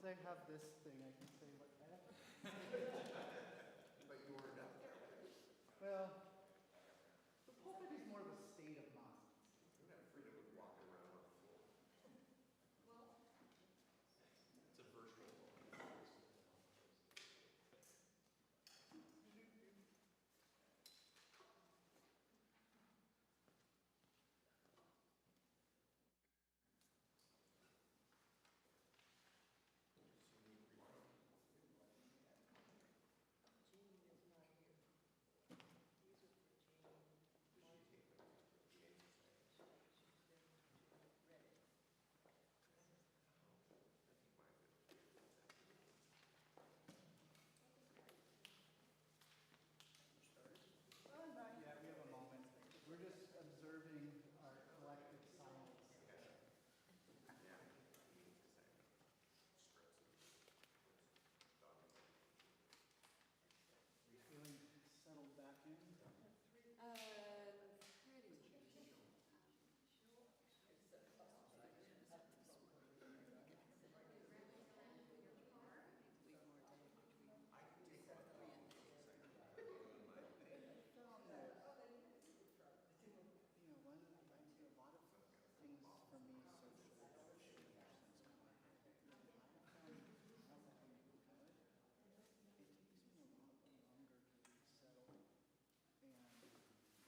as I have this thing, I can say what I have to say. But you weren't up there. Well, the pulpit is more of a state of mind. You don't have freedom of walking around on the floor. It's a virtual moment. Not yet, we have a moment. We're just observing our collective silence. Are you feeling settled back in? One of the things, a lot of things for me socially have changed since coming here. I found it takes me a lot longer to resettle.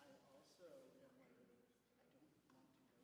And I also am like, I don't want to go as many places. Yeah.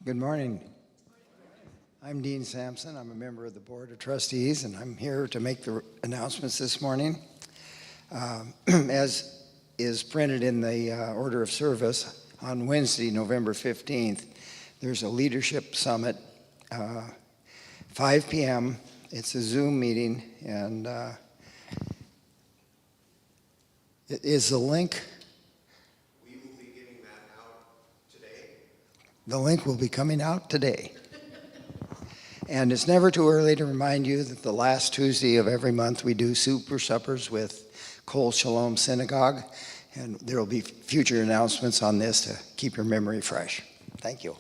Good morning. I'm Dean Sampson. I'm a member of the Board of Trustees, and I'm here to make the announcements this morning. As is printed in the order of service, on Wednesday, November 15th, there's a leadership summit, 5 p.m. It's a Zoom meeting, and is the link? We will be getting that out today. The link will be coming out today. And it's never too early to remind you that the last Tuesday of every month we do super suppers with Kol Shalom Synagogue, and there will be future announcements on this to keep your memory fresh. Thank you.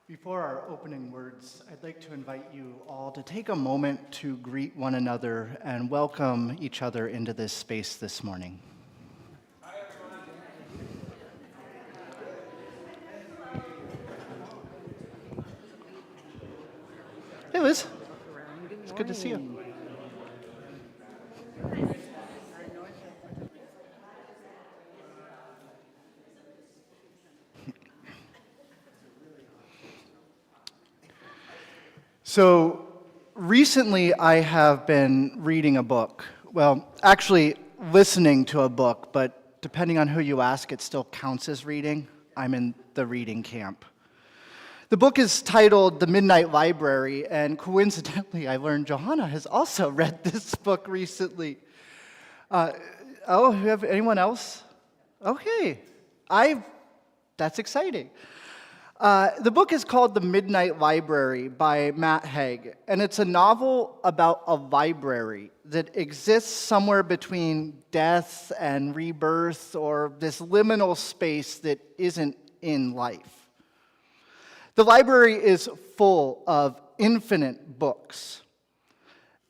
Before our opening words, I'd like to invite you all to take a moment to greet one another and welcome each other into this space this morning. Hi, everyone. Hey, Liz. It's good to see you. So recently I have been reading a book. Well, actually listening to a book, but depending on who you ask, it still counts as reading. I'm in the reading camp. The book is titled The Midnight Library, and coincidentally, I learned Johanna has also read this book recently. Have anyone else? Okay, that's exciting. The book is called The Midnight Library by Matt Haig, and it's a novel about a library that exists somewhere between death and rebirth, or this liminal space that isn't in life. The library is full of infinite books.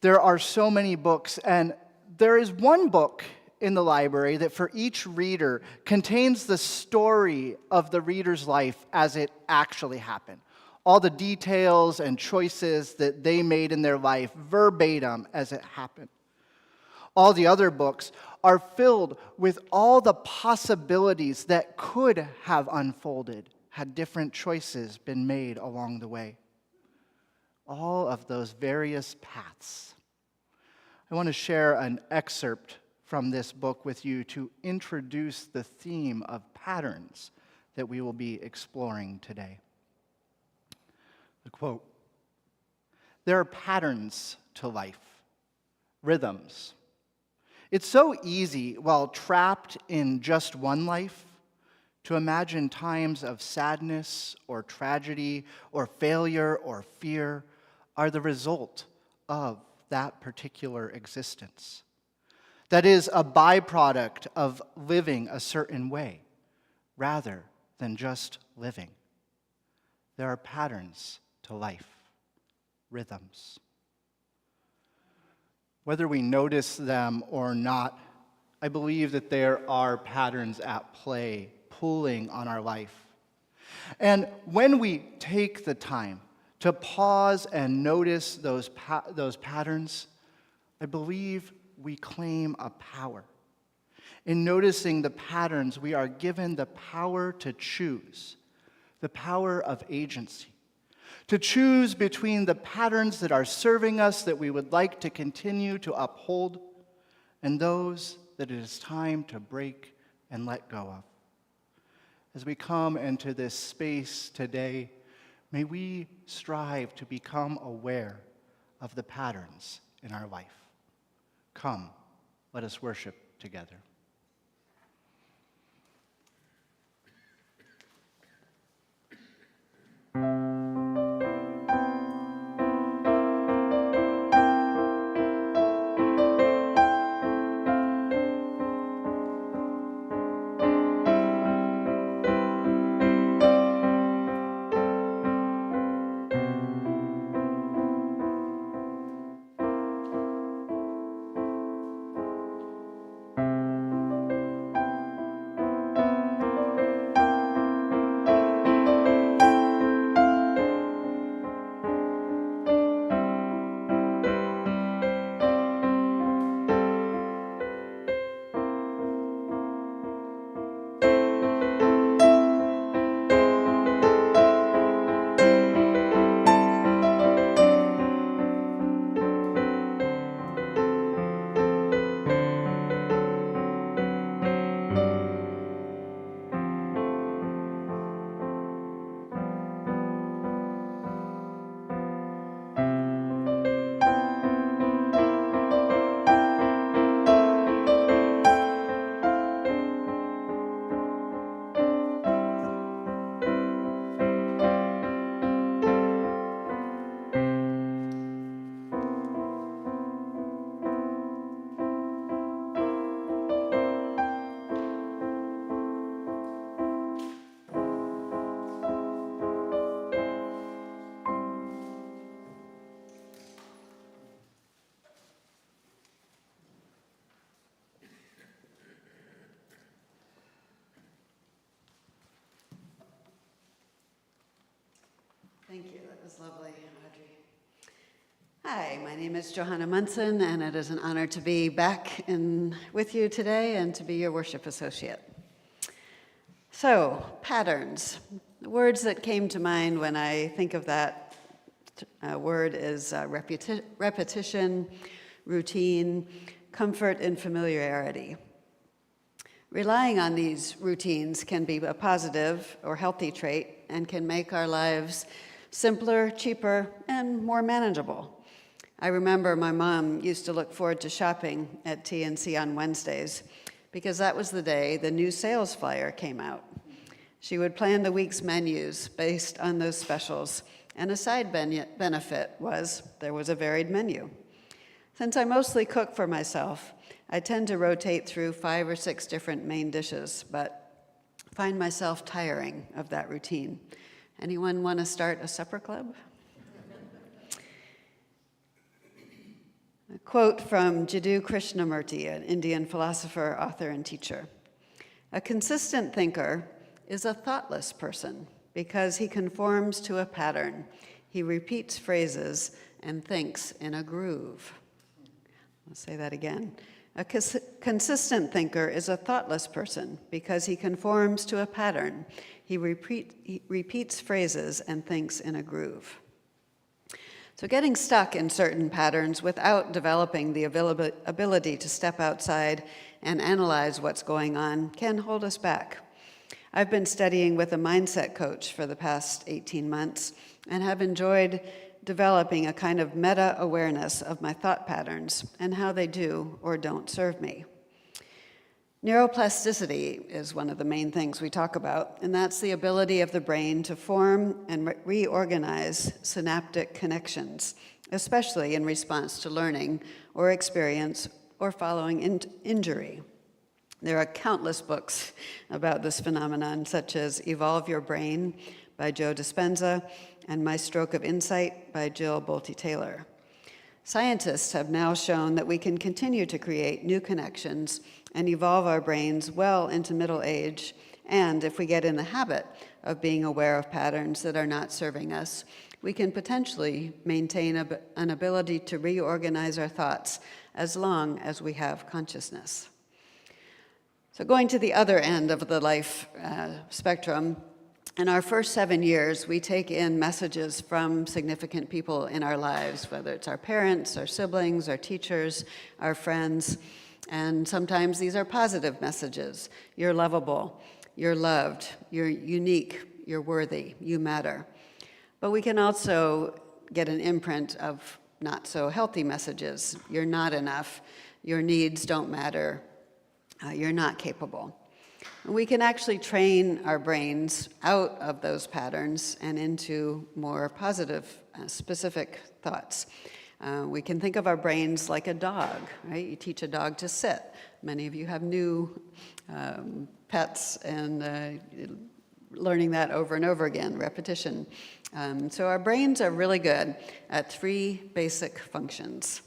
There are so many books, and there is one book in the library that for each reader contains the story of the reader's life as it actually happened. All the details and choices that they made in their life verbatim as it happened. All the other books are filled with all the possibilities that could have unfolded had different choices been made along the way. All of those various paths. I want to share an excerpt from this book with you to introduce the theme of patterns that we will be exploring today. The quote, "There are patterns to life, rhythms. It's so easy, while trapped in just one life, to imagine times of sadness or tragedy or failure or fear are the result of that particular existence. That is a byproduct of living a certain way, rather than just living. There are patterns to life, rhythms. Whether we notice them or not, I believe that there are patterns at play, pulling on our life. And when we take the time to pause and notice those patterns, I believe we claim a power. In noticing the patterns, we are given the power to choose, the power of agency, to choose between the patterns that are serving us that we would like to continue to uphold and those that it is time to break and let go of. As we come into this space today, may we strive to become aware of the patterns in our life. Come, let us worship together. Thank you. That was lovely, Audrey. Hi, my name is Johanna Munson, and it is an honor to be back with you today and to be your worship associate. So, patterns. The words that came to mind when I think of that word is repetition, routine, comfort, and familiarity. Relying on these routines can be a positive or healthy trait and can make our lives simpler, cheaper, and more manageable. I remember my mom used to look forward to shopping at TNC on Wednesdays because that was the day the new sales flyer came out. She would plan the week's menus based on those specials, and a side benefit was there was a varied menu. Since I mostly cook for myself, I tend to rotate through 5 or 6 different main dishes, but find myself tiring of that routine. Anyone want to start a supper club? A quote from Jiddu Krishnamurti, an Indian philosopher, author, and teacher. A consistent thinker is a thoughtless person because he conforms to a pattern. He repeats phrases and thinks in a groove. I'll say that again. A consistent thinker is a thoughtless person because he conforms to a pattern. He repeats phrases and thinks in a groove. So getting stuck in certain patterns without developing the ability to step outside and analyze what's going on can hold us back. I've been studying with a mindset coach for the past 18 months and have enjoyed developing a kind of meta-awareness of my thought patterns and how they do or don't serve me. Neuroplasticity is one of the main things we talk about, and that's the ability of the brain to form and reorganize synaptic connections, especially in response to learning or experience or following injury. There are countless books about this phenomenon, such as Evolve Your Brain by Joe Dispenza and My Stroke of Insight by Jill Bolte Taylor. Scientists have now shown that we can continue to create new connections and evolve our brains well into middle age, and if we get in the habit of being aware of patterns that are not serving us, we can potentially maintain an ability to reorganize our thoughts as long as we have consciousness. So going to the other end of the life spectrum, in our first 7 years, we take in messages from significant people in our lives, whether it's our parents, our siblings, our teachers, our friends, and sometimes these are positive messages. You're lovable, you're loved, you're unique, you're worthy, you matter. But we can also get an imprint of not so healthy messages. You're not enough, your needs don't matter, you're not capable. We can actually train our brains out of those patterns and into more positive, specific thoughts. We can think of our brains like a dog, right? You teach a dog to sit. Many of you have new pets and learning that over and over again, repetition. So our brains are really good at 3 basic functions.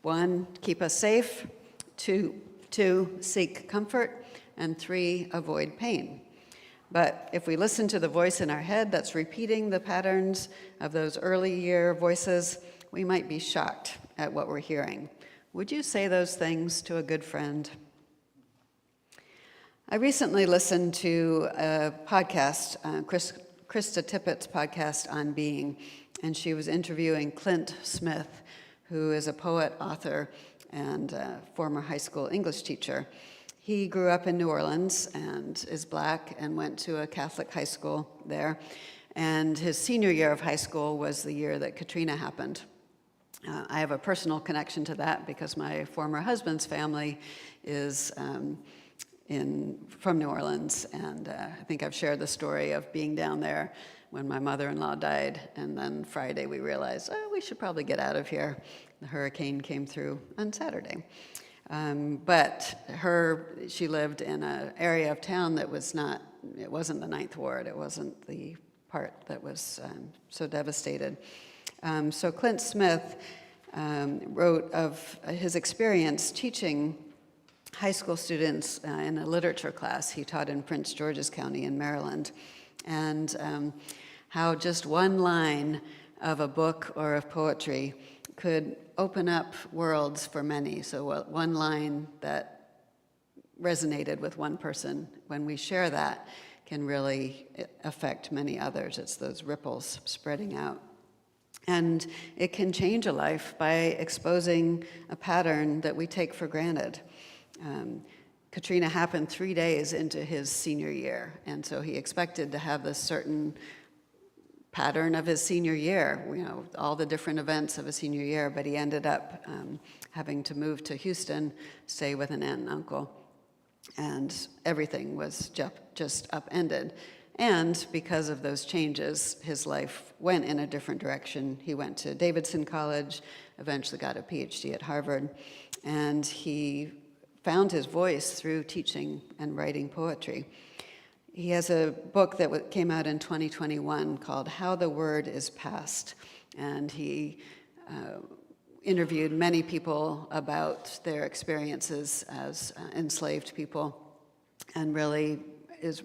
1, keep us safe. 2, seek comfort, and 3, avoid pain. But if we listen to the voice in our head that's repeating the patterns of those early year voices, we might be shocked at what we're hearing. Would you say those things to a good friend? I recently listened to a podcast, Krista Tippett's podcast on being, and she was interviewing Clint Smith, who is a poet, author, and former high school English teacher. He grew up in New Orleans and is Black and went to a Catholic high school there. And his senior year of high school was the year that Katrina happened. I have a personal connection to that because my former husband's family is from New Orleans, and I think I've shared the story of being down there when my mother-in-law died, and then Friday we realized, we should probably get out of here. The hurricane came through on Saturday. But she lived in an area of town that it wasn't the Ninth Ward, it wasn't the part that was so devastated. So Clint Smith wrote of his experience teaching high school students in a literature class he taught in Prince George's County in Maryland, and how just one line of a book or of poetry could open up worlds for many. So one line that resonated with one person, when we share that, can really affect many others. It's those ripples spreading out. And it can change a life by exposing a pattern that we take for granted. Katrina happened 3 days into his senior year, and so he expected to have this certain pattern of his senior year, all the different events of a senior year, but he ended up having to move to Houston, stay with an aunt and uncle, and everything was just upended. And because of those changes, his life went in a different direction. He went to Davidson College, eventually got a PhD at Harvard, and he found his voice through teaching and writing poetry. He has a book that came out in 2021 called How the Word is Passed, and he interviewed many people about their experiences as enslaved people, and really is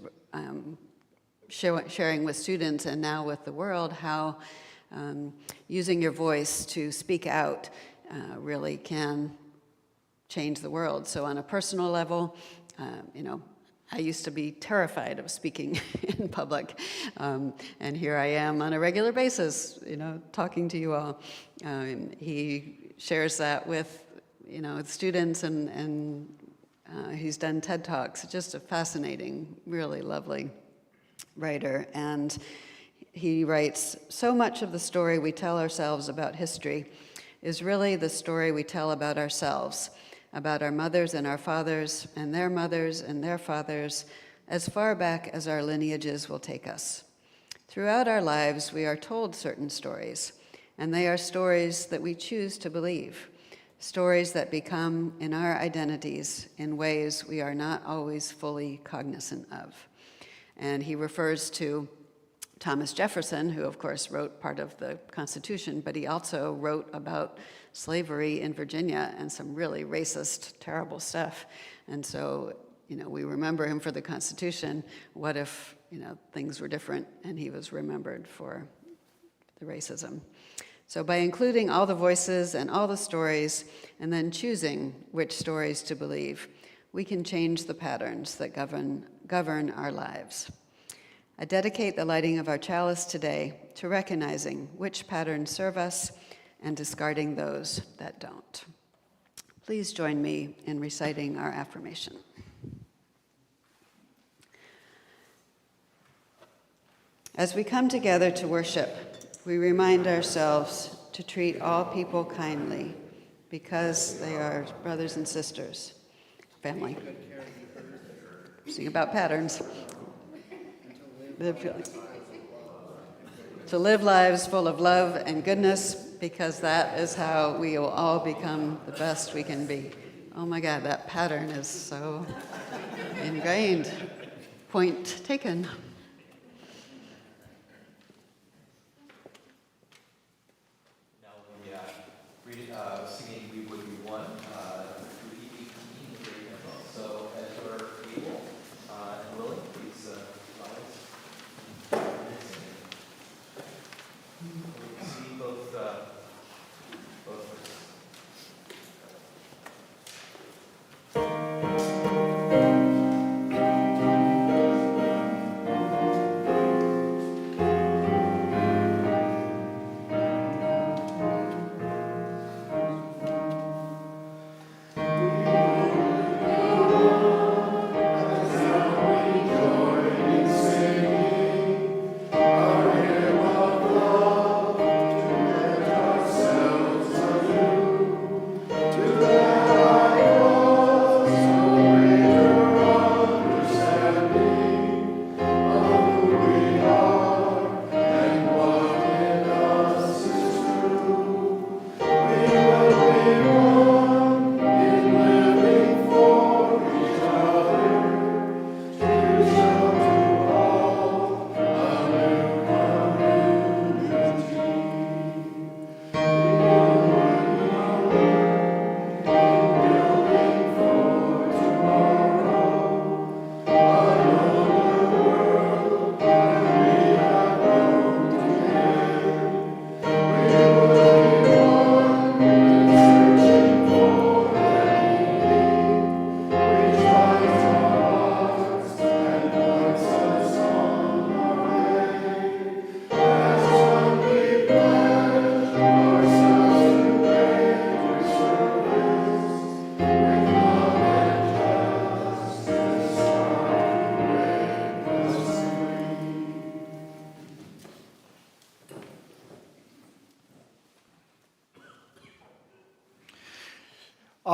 sharing with students and now with the world how using your voice to speak out really can change the world. So on a personal level, I used to be terrified of speaking in public, and here I am on a regular basis, talking to you all. He shares that with, students, and he's done TED Talks. Just a fascinating, really lovely writer, and he writes, "So much of the story we tell ourselves about history is really the story we tell about ourselves, about our mothers and our fathers and their mothers and their fathers, as far back as our lineages will take us. Throughout our lives, we are told certain stories, and they are stories that we choose to believe, stories that become in our identities in ways we are not always fully cognizant of." And he refers to Thomas Jefferson, who of course wrote part of the Constitution, but he also wrote about slavery in Virginia and some really racist, terrible stuff. And so, we remember him for the Constitution. What if, things were different and he was remembered for the racism? So by including all the voices and all the stories, and then choosing which stories to believe, we can change the patterns that govern our lives. I dedicate the lighting of our chalice today to recognizing which patterns serve us and discarding those that don't. Please join me in reciting our affirmation. As we come together to worship, we remind ourselves to treat all people kindly because they are brothers and sisters, family. Sing about patterns. To live lives full of love and goodness, because that is how we will all become the best we can be. Oh my God, that pattern is so ingrained. Point taken. Singing We Would Be One, through E.B. King, the great hymn. So as you're able and willing, please rise. We can see both verses.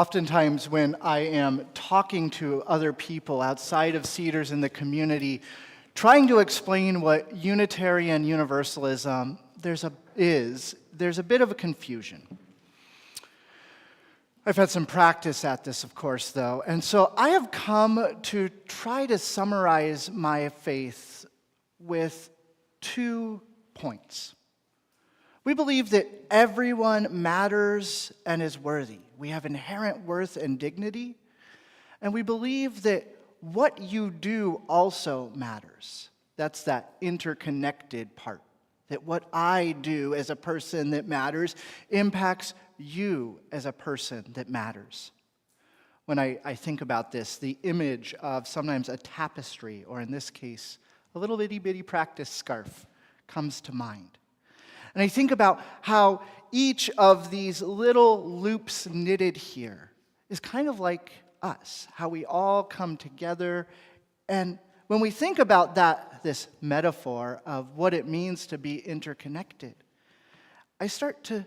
Oftentimes, when I am talking to other people outside of Cedars in the community, trying to explain what Unitarian Universalism there's a bit of a confusion. I've had some practice at this, of course, though, and so I have come to try to summarize my faith with 2 points. We believe that everyone matters and is worthy. We have inherent worth and dignity, and we believe that what you do also matters. That's that interconnected part. That what I do as a person that matters impacts you as a person that matters. When I think about this, the image of sometimes a tapestry, or in this case, a little itty bitty practice scarf, comes to mind. And I think about how each of these little loops knitted here is kind of like us, how we all come together. And when we think about this metaphor of what it means to be interconnected, I start to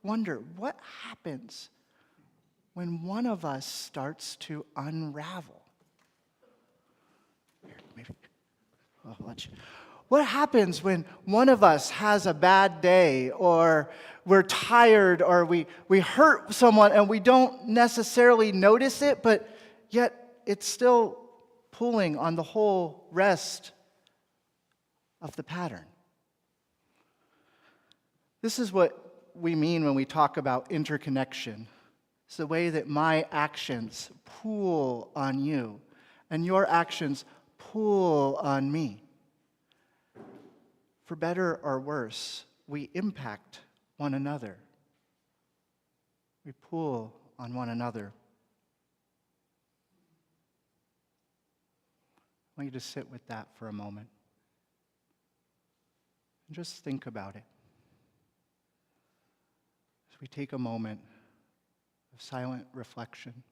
wonder what happens when one of us starts to unravel. Here, maybe. I'll let you. What happens when one of us has a bad day, or we're tired, or we hurt someone and we don't necessarily notice it, but yet it's still pulling on the whole rest of the pattern? This is what we mean when we talk about interconnection. It's the way that my actions pull on you and your actions pull on me. For better or worse, we impact one another. We pull on one another. I want you to sit with that for a moment and just think about it. As we take a moment of silent reflection,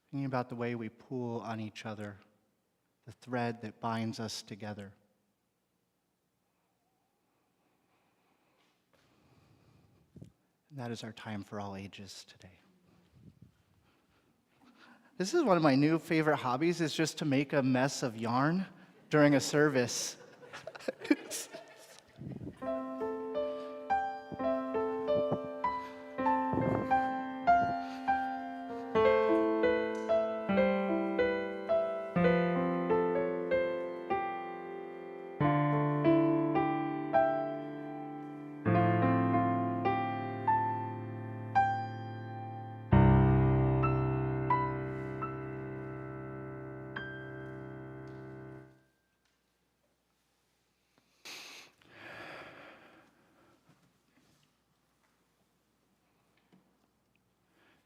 thinking about the way we pull on each other, the thread that binds us together. And that is our time for all ages today. This is one of my new favorite hobbies, is just to make a mess of yarn during a service.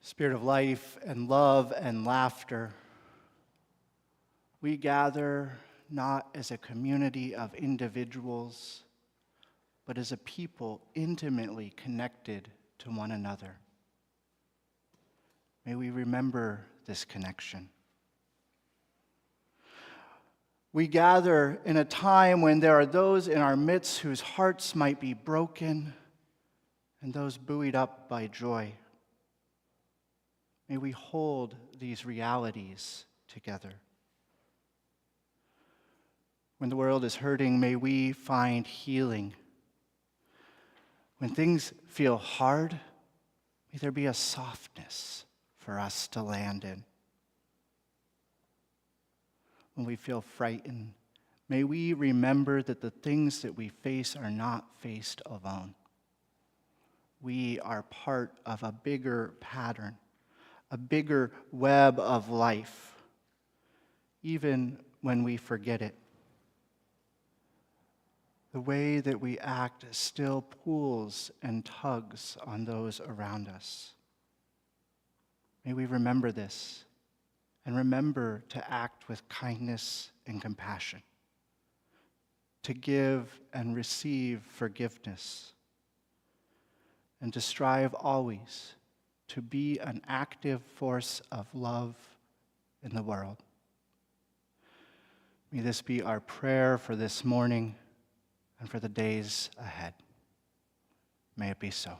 Spirit of life and love and laughter, we gather not as a community of individuals, but as a people intimately connected to one another. May we remember this connection. We gather in a time when there are those in our midst whose hearts might be broken and those buoyed up by joy. May we hold these realities together. When the world is hurting, may we find healing. When things feel hard, may there be a softness for us to land in. When we feel frightened, may we remember that the things that we face are not faced alone. We are part of a bigger pattern, a bigger web of life, even when we forget it. The way that we act still pulls and tugs on those around us. May we remember this and remember to act with kindness and compassion, to give and receive forgiveness, and to strive always to be an active force of love in the world. May this be our prayer for this morning and for the days ahead. May it be so.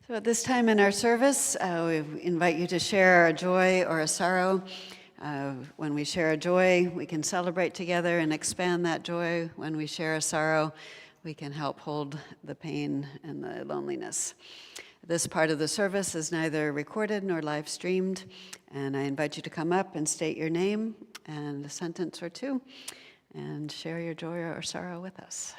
So at this time in our service, we invite you to share a joy or a sorrow. When we share a joy, we can celebrate together and expand that joy. When we share a sorrow, we can help hold the pain and the loneliness. This part of the service is neither recorded nor live streamed, and I invite you to come up and state your name and a sentence or two and share your joy or sorrow with us.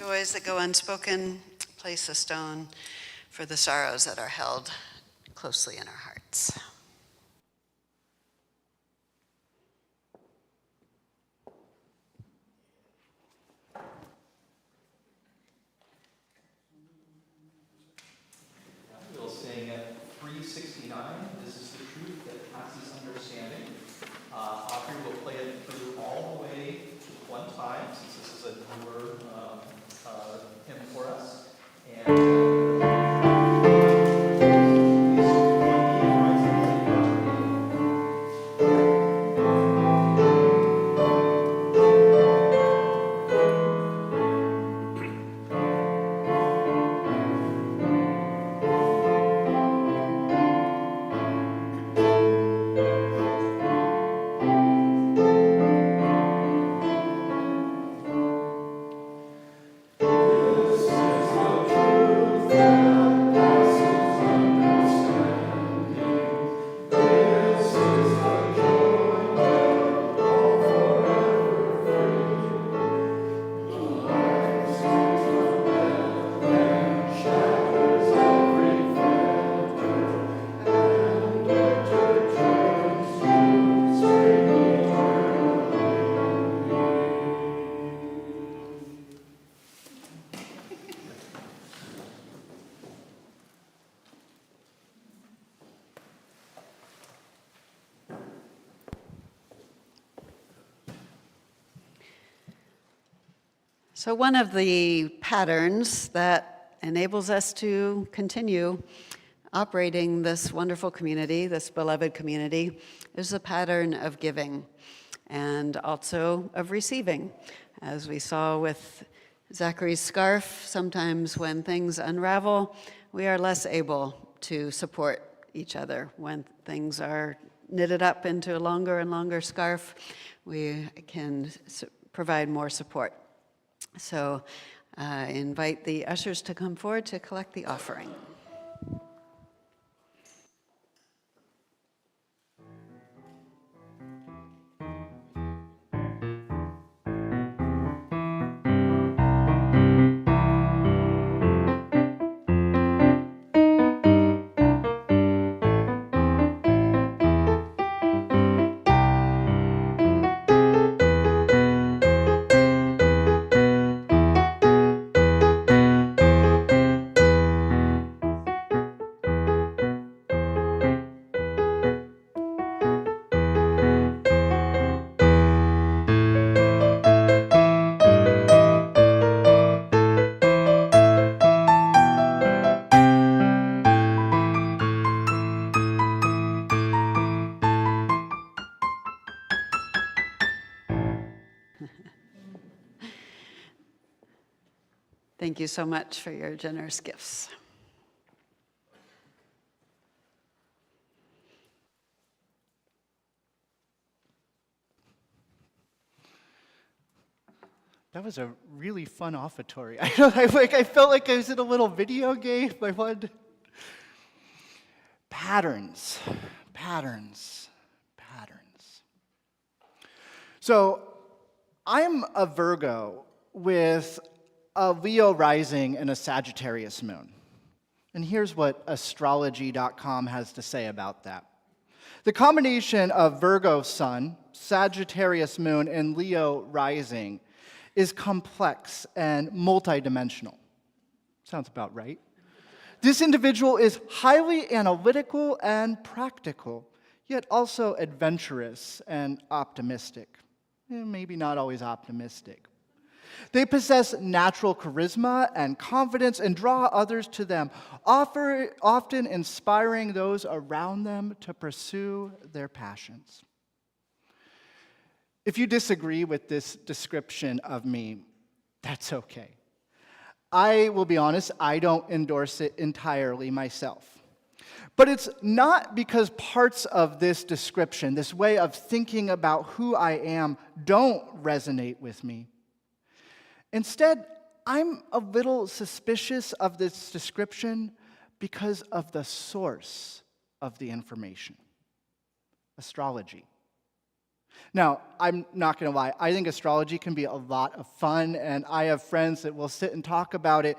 joys that go unspoken, place a stone for the sorrows that are held closely in our hearts. We'll sing at 369, This is the Truth That Passes Understanding. Audrey will play it through all the way one time, since this is a newer hymn for us. And So one of the patterns that enables us to continue operating this wonderful community, this beloved community, is the pattern of giving and also of receiving. As we saw with Zachary's scarf, sometimes when things unravel, we are less able to support each other. When things are knitted up into a longer and longer scarf, we can provide more support. So invite the ushers to come forward to collect the offering. Thank you so much for your generous gifts. That was a really fun offertory. I felt like I was in a little video game. I wanted patterns, patterns, patterns. So I'm a Virgo with a Leo rising and a Sagittarius moon. And here's what astrology.com has to say about that. The combination of Virgo sun, Sagittarius moon, and Leo rising is complex and multidimensional. Sounds about right. This individual is highly analytical and practical, yet also adventurous and optimistic. Maybe not always optimistic. They possess natural charisma and confidence and draw others to them, often inspiring those around them to pursue their passions. If you disagree with this description of me, that's okay. I will be honest, I don't endorse it entirely myself. But it's not because parts of this description, this way of thinking about who I am, don't resonate with me. Instead, I'm a little suspicious of this description because of the source of the information: astrology. Now, I'm not going to lie, I think astrology can be a lot of fun, and I have friends that will sit and talk about it,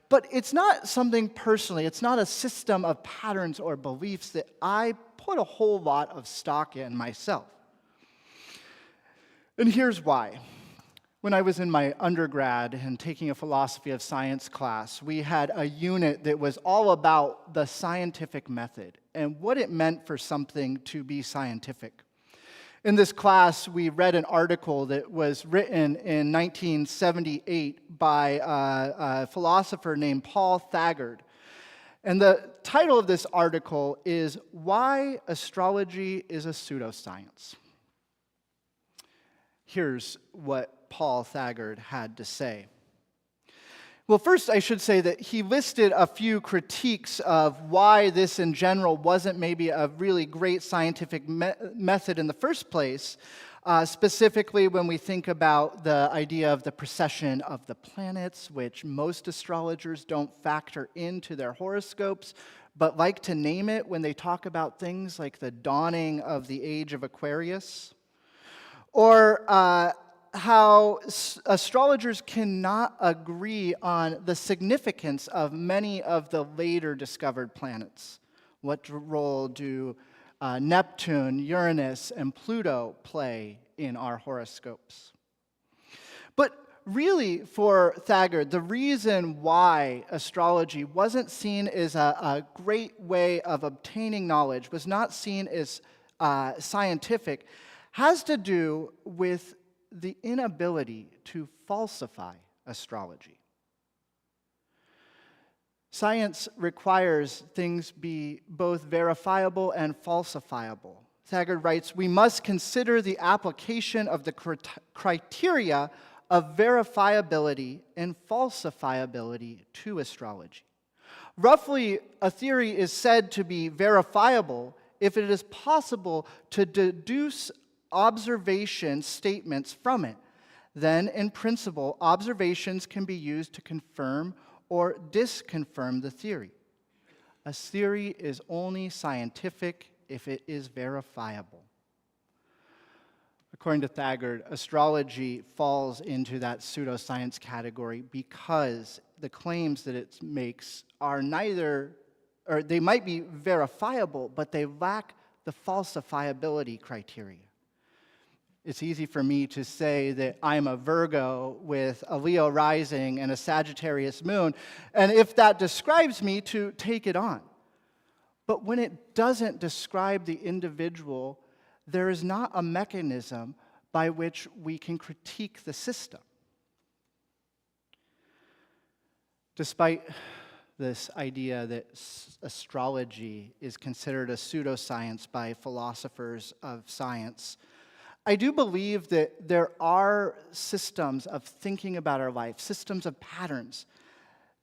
but it's not something personally, it's not a system of patterns or beliefs that I put a whole lot of stock in myself. And here's why. When I was in my undergrad and taking a philosophy of science class, we had a unit that was all about the scientific method and what it meant for something to be scientific. In this class, we read an article that was written in 1978 by a philosopher named Paul Thagard. And the title of this article is Why Astrology is a Pseudoscience. Here's what Paul Thagard had to say. Well, first I should say that he listed a few critiques of why this in general wasn't maybe a really great scientific method in the first place, specifically when we think about the idea of the precession of the planets, which most astrologers don't factor into their horoscopes, but like to name it when they talk about things like the dawning of the age of Aquarius. Or how astrologers cannot agree on the significance of many of the later discovered planets. What role do Neptune, Uranus, and Pluto play in our horoscopes? But really, for Thagard, the reason why astrology wasn't seen as a great way of obtaining knowledge, was not seen as scientific, has to do with the inability to falsify astrology. Science requires things be both verifiable and falsifiable. Thagard writes, we must consider the application of the criteria of verifiability and falsifiability to astrology. Roughly, a theory is said to be verifiable if it is possible to deduce observation statements from it. Then, in principle, observations can be used to confirm or disconfirm the theory. A theory is only scientific if it is verifiable. According to Thagard, astrology falls into that pseudoscience category because the claims that it makes are neither, or they might be verifiable, but they lack the falsifiability criteria. It's easy for me to say that I'm a Virgo with a Leo rising and a Sagittarius moon, and if that describes me, to take it on. But when it doesn't describe the individual, there is not a mechanism by which we can critique the system. Despite this idea that astrology is considered a pseudoscience by philosophers of science, I do believe that there are systems of thinking about our life, systems of patterns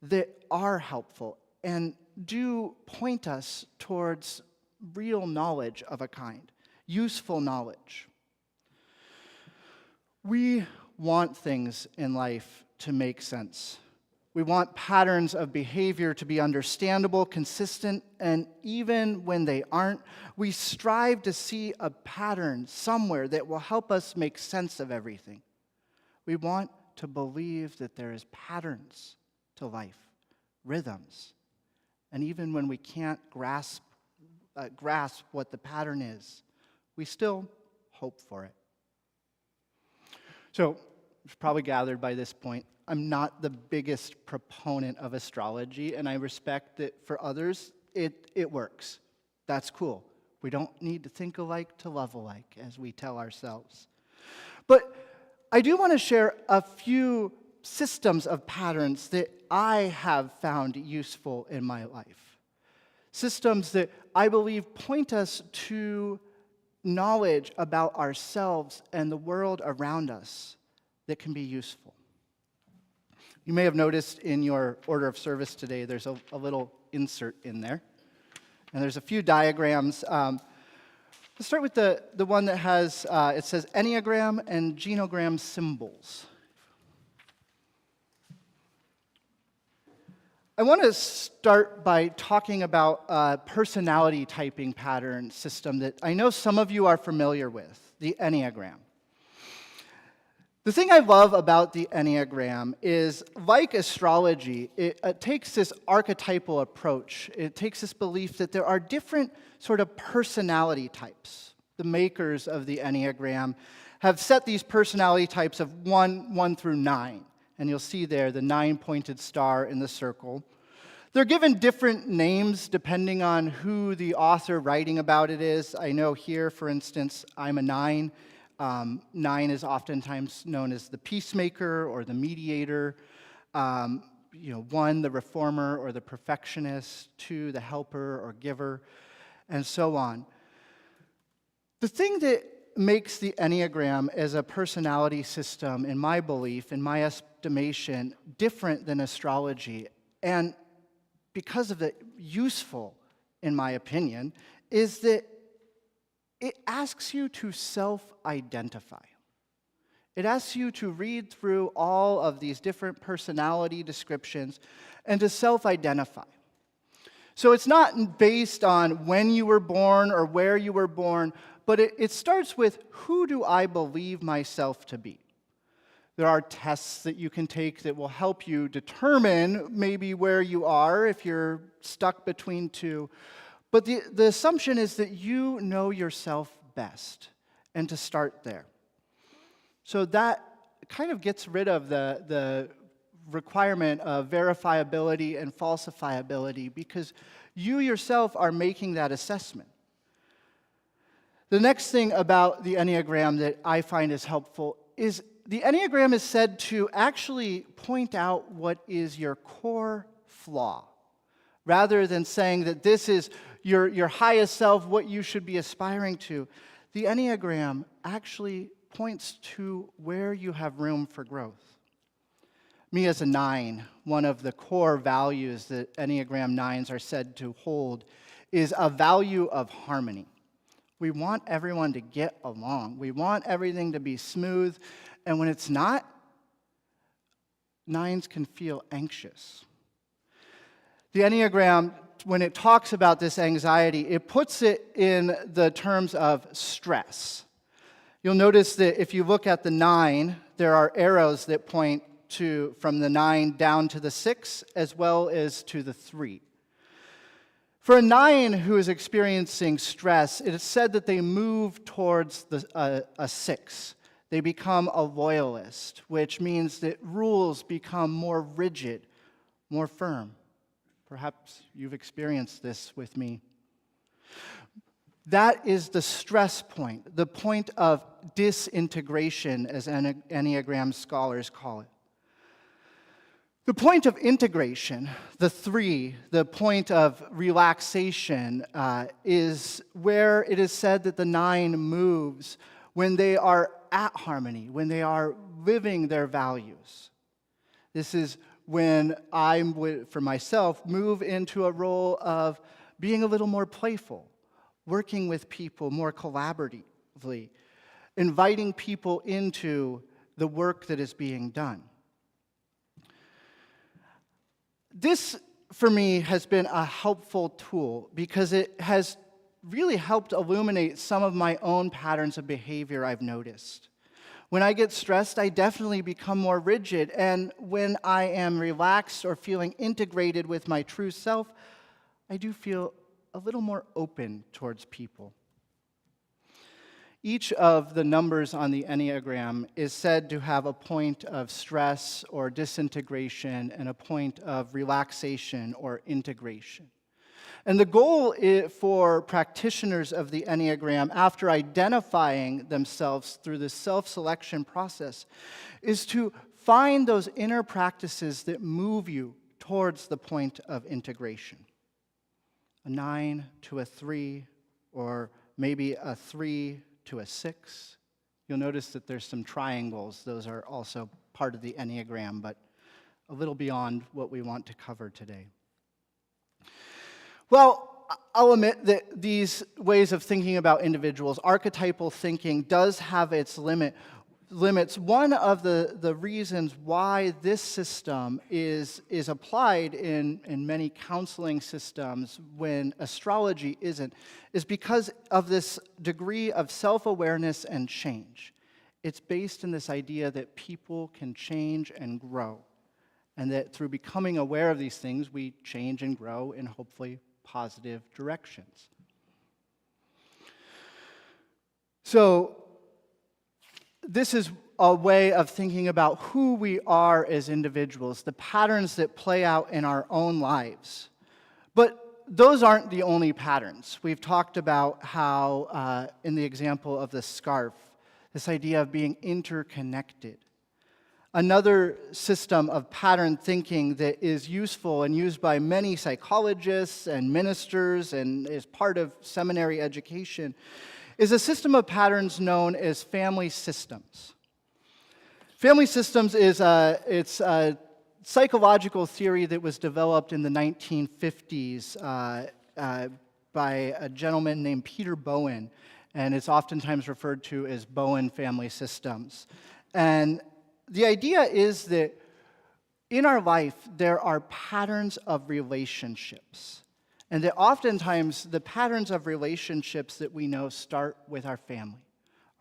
that are helpful and do point us towards real knowledge of a kind, useful knowledge. We want things in life to make sense. We want patterns of behavior to be understandable, consistent, and even when they aren't, we strive to see a pattern somewhere that will help us make sense of everything. We want to believe that there is patterns to life, rhythms, and even when we can't grasp what the pattern is, we still hope for it. So, you've probably gathered by this point, I'm not the biggest proponent of astrology, and I respect that for others, it works. That's cool. We don't need to think alike to love alike, as we tell ourselves. But I do want to share a few systems of patterns that I have found useful in my life. Systems that I believe point us to knowledge about ourselves and the world around us that can be useful. You may have noticed in your order of service today, there's a little insert in there. And there's a few diagrams. Let's start with the one that has, it says Enneagram and Genogram symbols. I want to start by talking about a personality typing pattern system that I know some of you are familiar with. the Enneagram. The thing I love about the Enneagram is, like astrology, it takes this archetypal approach. It takes this belief that there are different sort of personality types. The makers of the Enneagram have set these personality types of 1 through 9. And you'll see there the 9-pointed star in the circle. They're given different names depending on who the author writing about it is. I know here, for instance, I'm a 9. 9 is oftentimes known as the peacemaker or the mediator. 1, the reformer or the perfectionist. 2, the helper or giver, and so on. The thing that makes the Enneagram as a personality system, in my belief, in my estimation, different than astrology, and because of it, useful, in my opinion, is that it asks you to self-identify. It asks you to read through all of these different personality descriptions and to self-identify. So it's not based on when you were born or where you were born, but it starts with, who do I believe myself to be? There are tests that you can take that will help you determine maybe where you are if you're stuck between two. But the assumption is that you know yourself best, and to start there. So that kind of gets rid of the requirement of verifiability and falsifiability, because you yourself are making that assessment. The next thing about the Enneagram that I find is helpful is the Enneagram is said to actually point out what is your core flaw, rather than saying that this is your highest self, what you should be aspiring to. The Enneagram actually points to where you have room for growth. Me as a 9, one of the core values that Enneagram 9s are said to hold is a value of harmony. We want everyone to get along. We want everything to be smooth, and when it's not, 9s can feel anxious. The Enneagram, when it talks about this anxiety, it puts it in the terms of stress. You'll notice that if you look at the 9, there are arrows that point to from the 9 down to the 6, as well as to the 3. For a 9 who is experiencing stress, it is said that they move towards a 6. They become a loyalist, which means that rules become more rigid, more firm. Perhaps you've experienced this with me. That is the stress point, the point of disintegration, as Enneagram scholars call it. The point of integration, the 3, the point of relaxation, is where it is said that the 9 moves when they are at harmony, when they are living their values. This is when I, for myself, move into a role of being a little more playful, working with people more collaboratively, inviting people into the work that is being done. This, for me, has been a helpful tool because it has really helped illuminate some of my own patterns of behavior I've noticed. When I get stressed, I definitely become more rigid, and when I am relaxed or feeling integrated with my true self, I do feel a little more open towards people. Each of the numbers on the Enneagram is said to have a point of stress or disintegration and a point of relaxation or integration. And the goal for practitioners of the Enneagram, after identifying themselves through the self-selection process, is to find those inner practices that move you towards the point of integration. A 9 to a 3, or maybe a 3 to a 6. You'll notice that there's some triangles. Those are also part of the Enneagram, but a little beyond what we want to cover today. Well, I'll admit that these ways of thinking about individuals, archetypal thinking, does have its limit. limits, one of the reasons why this system is applied in many counseling systems when astrology isn't, is because of this degree of self-awareness and change. It's based in this idea that people can change and grow, and that through becoming aware of these things, we change and grow in hopefully positive directions. So, this is a way of thinking about who we are as individuals, the patterns that play out in our own lives. But those aren't the only patterns. We've talked about how, in the example of the scarf, this idea of being interconnected. Another system of pattern thinking that is useful and used by many psychologists and ministers and is part of seminary education is a system of patterns known as family systems. Family systems is a psychological theory that was developed in the 1950s by a gentleman named Peter Bowen, and it's oftentimes referred to as Bowen family systems. And the idea is that in our life, there are patterns of relationships. And that oftentimes the patterns of relationships that we know start with our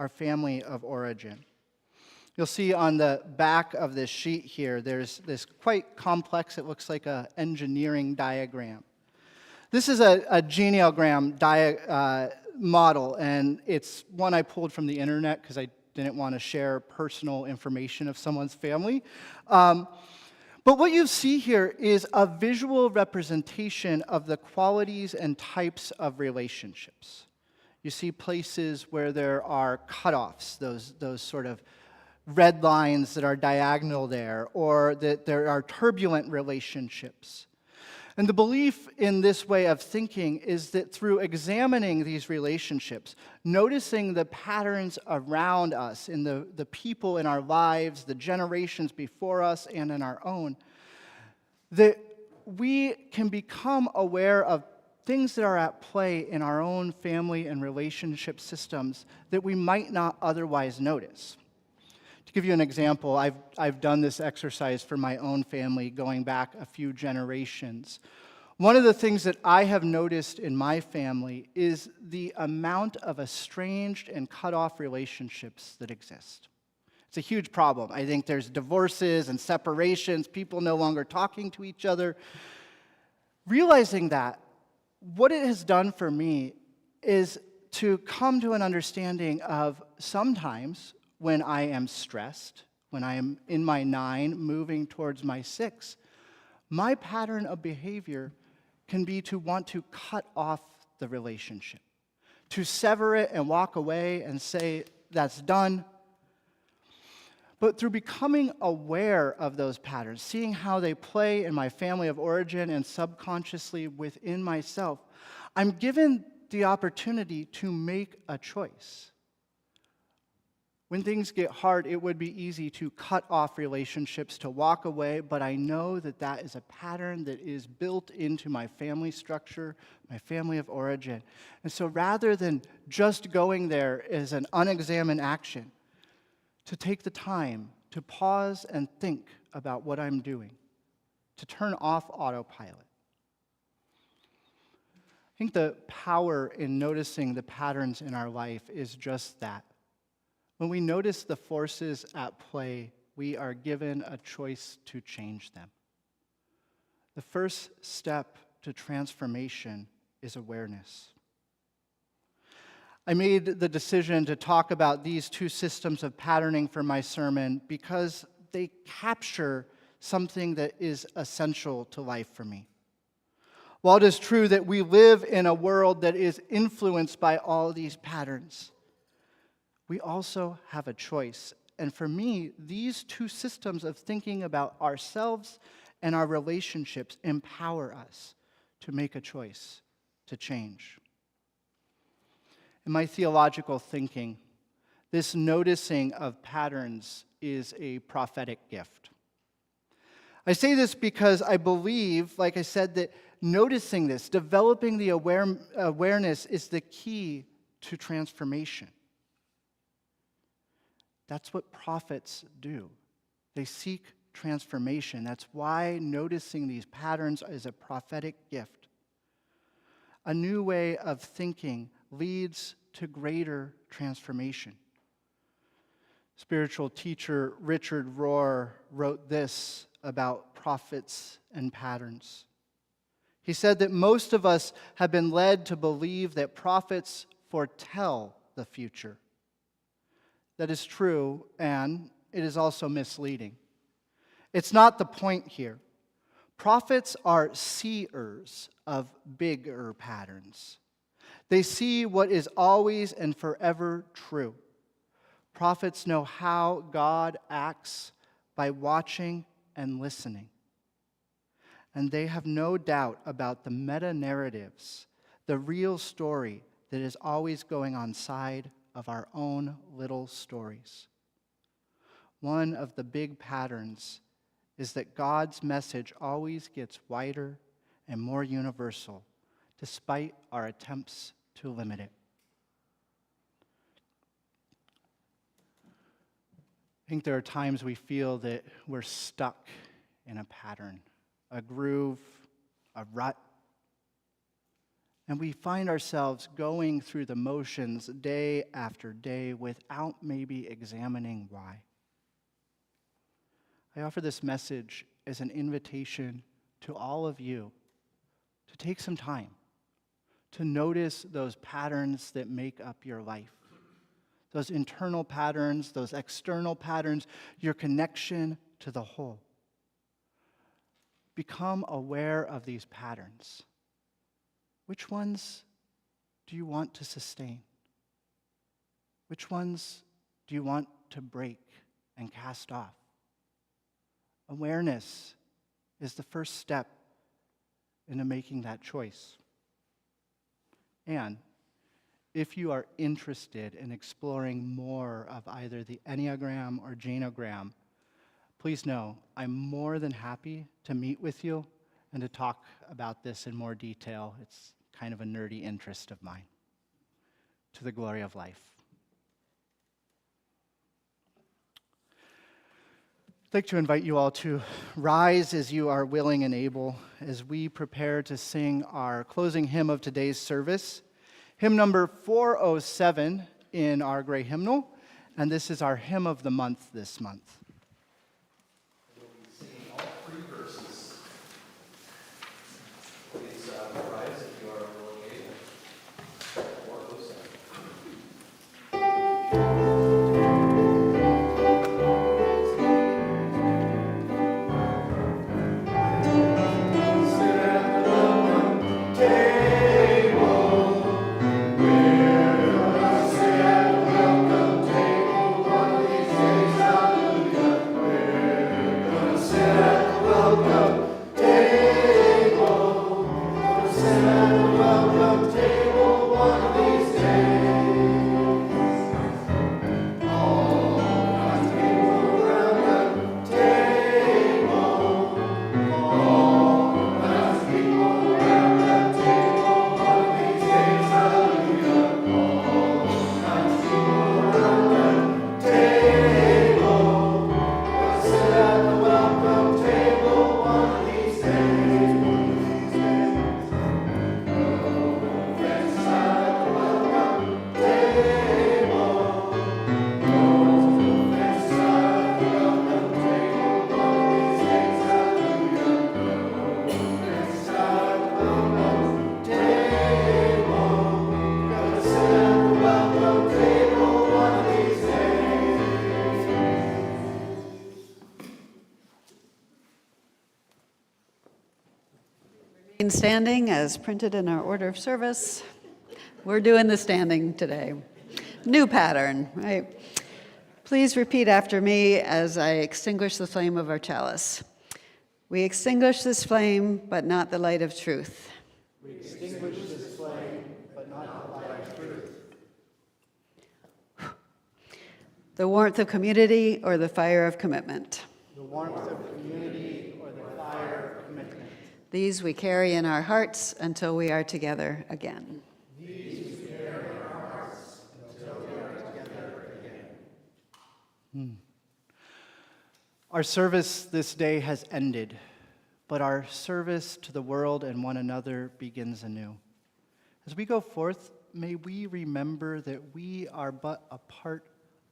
family of origin. You'll see on the back of this sheet here, there's this quite complex, it looks like an engineering diagram. This is a genealogram model, and it's one I pulled from the internet because I didn't want to share personal information of someone's family. But what you see here is a visual representation of the qualities and types of relationships. You see places where there are cutoffs, those sort of red lines that are diagonal there, or that there are turbulent relationships. And the belief in this way of thinking is that through examining these relationships, noticing the patterns around us in the people in our lives, the generations before us, and in our own, that we can become aware of things that are at play in our own family and relationship systems that we might not otherwise notice. To give you an example, I've done this exercise for my own family going back a few generations. One of the things that I have noticed in my family is the amount of estranged and cut-off relationships that exist. It's a huge problem. I think there's divorces and separations, people no longer talking to each other. Realizing that, what it has done for me is to come to an understanding of sometimes when I am stressed, when I am in my 9, moving towards my 6, my pattern of behavior can be to want to cut off the relationship, to sever it and walk away and say, that's done. But through becoming aware of those patterns, seeing how they play in my family of origin and subconsciously within myself, I'm given the opportunity to make a choice. When things get hard, it would be easy to cut off relationships, to walk away, but I know that that is a pattern that is built into my family structure, my family of origin. And so rather than just going there as an unexamined action, to take the time to pause and think about what I'm doing, to turn off autopilot. I think the power in noticing the patterns in our life is just that. When we notice the forces at play, we are given a choice to change them. The first step to transformation is awareness. I made the decision to talk about these two systems of patterning for my sermon because they capture something that is essential to life for me. While it is true that we live in a world that is influenced by all these patterns, we also have a choice. And for me, these two systems of thinking about ourselves and our relationships empower us to make a choice, to change. In my theological thinking, this noticing of patterns is a prophetic gift. I say this because I believe, like I said, that noticing this, developing the awareness is the key to transformation. That's what prophets do. They seek transformation. That's why noticing these patterns is a prophetic gift. A new way of thinking leads to greater transformation. Spiritual teacher Richard Rohr wrote this about prophets and patterns. He said that most of us have been led to believe that prophets foretell the future. That is true, and it is also misleading. It's not the point here. Prophets are seers of bigger patterns. They see what is always and forever true. Prophets know how God acts by watching and listening. And they have no doubt about the meta-narratives, the real story that is always going on side of our own little stories. One of the big patterns is that God's message always gets wider and more universal, despite our attempts to limit it. I think there are times we feel that we're stuck in a pattern, a groove, a rut, and we find ourselves going through the motions day after day without maybe examining why. I offer this message as an invitation to all of you to take some time to notice those patterns that make up your life, those internal patterns, those external patterns, your connection to the whole. Become aware of these patterns. Which ones do you want to sustain? Which ones do you want to break and cast off? Awareness is the first step into making that choice. And if you are interested in exploring more of either the Enneagram or Janogram, please know I'm more than happy to meet with you and to talk about this in more detail. It's kind of a nerdy interest of mine. To the glory of life. I'd like to invite you all to rise as you are willing and able as we prepare to sing our closing hymn of today's service, hymn number 407 in our gray hymnal, and this is our hymn of the month this month. We'll be singing all three verses. Please rise if you are willing and able. 407. Standing as printed in our order of service. We're doing the standing today. New pattern, right? Please repeat after me as I extinguish the flame of our chalice. We extinguish this flame, but not the light of truth. We extinguish this flame, but not the light of truth. The warmth of community or the fire of commitment. The warmth of community or the fire of commitment. These we carry in our hearts until we are together again. These we carry in our hearts until we are together again. Our service this day has ended, but our service to the world and one another begins anew. As we go forth, may we remember that we are but a part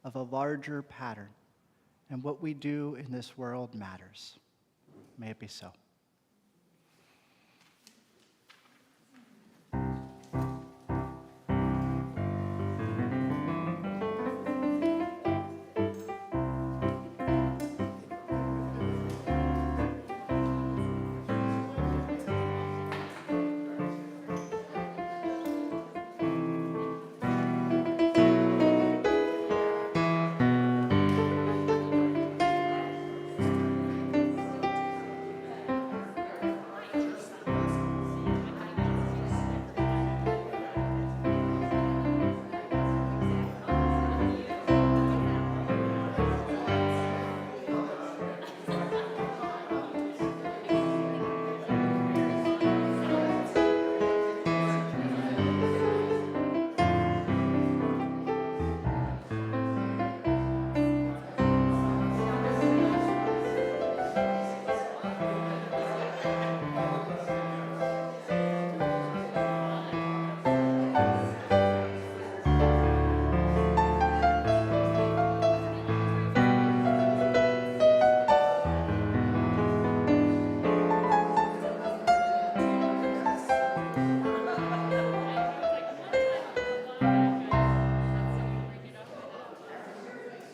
of a larger pattern, and what we do in this world matters. May it be so.